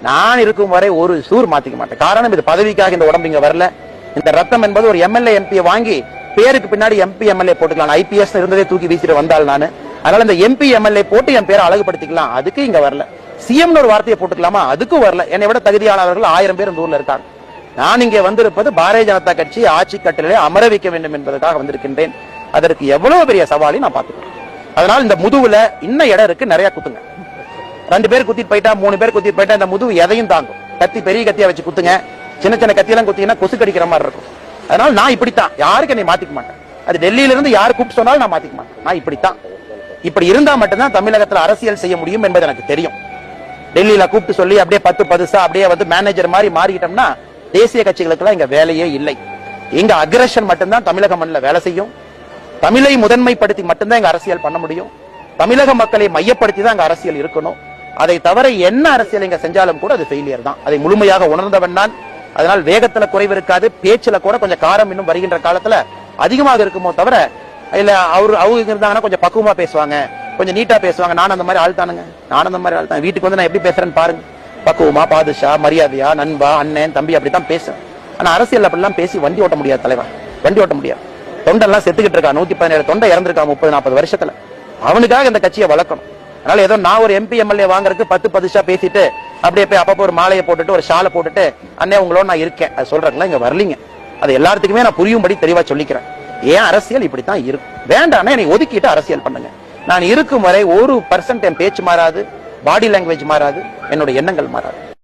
நான் இருக்கும் வரை ஒரு சூர் மாத்திக்க மாட்டேன். காரணம், இது பதவிக்காக இந்த உடம்பு இங்க வரல. இந்த ரத்தம் என்பது ஒரு எம்எல்ஏ எம்பியை வாங்கி பேருக்கு பின்னாடி எம்பி எம்எல்ஏ போட்டுக்கலாம். ஐபிஎஸ் இருந்ததே தூக்கி வீசிட்டு வந்தால் நானு. அதனால இந்த எம்பி எம்எல்ஏ போட்டு என் பேரை அழகுபடுத்திக்கலாம், அதுக்கு இங்க வரல. சிஎம் ஒரு வார்த்தையை போட்டுக்கலாமா, அதுக்கும் வரல. என்னை விட தகுதியானவர்கள் 1000 பேர் இந்த ஊர்ல இருக்காங்க. நான் இங்கே வந்திருப்பது பாரதிய ஜனதா கட்சி ஆட்சி கட்டளை அமர வைக்க வேண்டும் என்பதற்காக வந்திருக்கின்றேன். அதற்கு எவ்வளவு பெரிய சவாலை நான் பார்த்துக்கிறேன். அதனால இந்த முதுகுல இன்னும் இடம் இருக்கு, நிறைய குத்துங்க. 2 பேர் குத்திட்டு போயிட்டா, 3 பேர் குத்திட்டு போயிட்டா இந்த முதுகு எதையும் தாங்கும். கத்தி பெரிய கத்தியா வச்சு குத்துங்க, சின்ன சின்ன கத்தியெல்லாம் குத்தீங்கன்னா கொசு கடிக்கிற மாதிரி இருக்கும். அதனால நான் இப்படித்தான், யாருக்கு என்னை மாத்திக்க மாட்டேன். அது டெல்லியில இருந்து யாரு கூப்பிட்டு சொன்னாலும் நான் மாத்திக்க மாட்டேன். நான் இப்படித்தான். இப்படி இருந்தா மட்டும்தான் தமிழகத்தில் அரசியல் செய்ய முடியும் என்பது எனக்கு தெரியும். டெல்லியில கூப்பிட்டு சொல்லி அப்படியே 10 பதுசா அப்படியே வந்து மேனேஜர் மாதிரி மாறிக்கிட்டோம்னா தேசிய கட்சிகளுக்கு இங்க வேலையே இல்லை. இங்க அக்ரஷன் மட்டும்தான் தமிழக மண்ணில் வேலை செய்யும். தமிழை முதன்மைப்படுத்தி மட்டும்தான் இங்க அரசியல் பண்ண முடியும். தமிழக மக்களை மையப்படுத்தி தான் இங்க அரசியல் இருக்கணும். அதை தவிர என்ன அரசியல் இங்க செஞ்சாலும் கூட அது ஃபெயிலியர் தான். அதை முழுமையாக உணர்ந்தவன் நான். அதனால் வேகத்துல குறைவு இருக்காது, பேச்சுல கூட கொஞ்சம் காரம் இன்னும் வருகின்ற காலத்துல அதிகமாக இருக்குமோ தவிர, இல்ல அவங்க இருந்தாங்கன்னா கொஞ்சம் பக்குவமா பேசுவாங்க, கொஞ்சம் நீட்டா பேசுவாங்க. நான் அந்த மாதிரி ஆள் தானுங்க. நான் அந்த மாதிரி ஆள் தான். வீட்டுக்கு வந்து நான் எப்படி பேசுறேன்னு பாருங்க. பக்குவமா, பாதுஷா, மரியாதையா, நண்பா, அண்ணன், தம்பி அப்படித்தான் பேசுறேன். ஆனா அரசியல் அப்படிலாம் பேசி வண்டி ஓட்ட முடியாது தலைவன். வண்டி ஓட்ட முடியாது. தொண்டெல்லாம் செத்துக்கிட்டு இருக்கா. 117 தொண்டை இறந்திருக்கா 30-40 வருஷத்துல. அவனுக்காக இந்த கட்சியை வளர்க்கணும். அதனால ஏதோ நான் ஒரு எம்பி எம்எல்ஏ வாங்குறதுக்கு 10 பதுஷா பேசிட்டு அப்படியே போய் அப்பப்போ ஒரு மாலையை போட்டுட்டு ஒரு ஷாலை போட்டுட்டு அண்ணே உங்களோட நான் இருக்கேன் அது சொல்றாங்களா இங்க வரலீங்க. அது எல்லாத்துக்குமே நான் புரியும்படி தெளிவா சொல்லிக்கிறேன். ஏன் அரசியல் இப்படித்தான் இருக்கும். வேண்டாம், என்னை ஒதுக்கிட்டு அரசியல் பண்ணுங்க. நான் இருக்கும் வரை 1% என் பேச்சு மாறாது, பாடி லாங்குவேஜ் மாறாது, என்னோட எண்ணங்கள் மாறாது.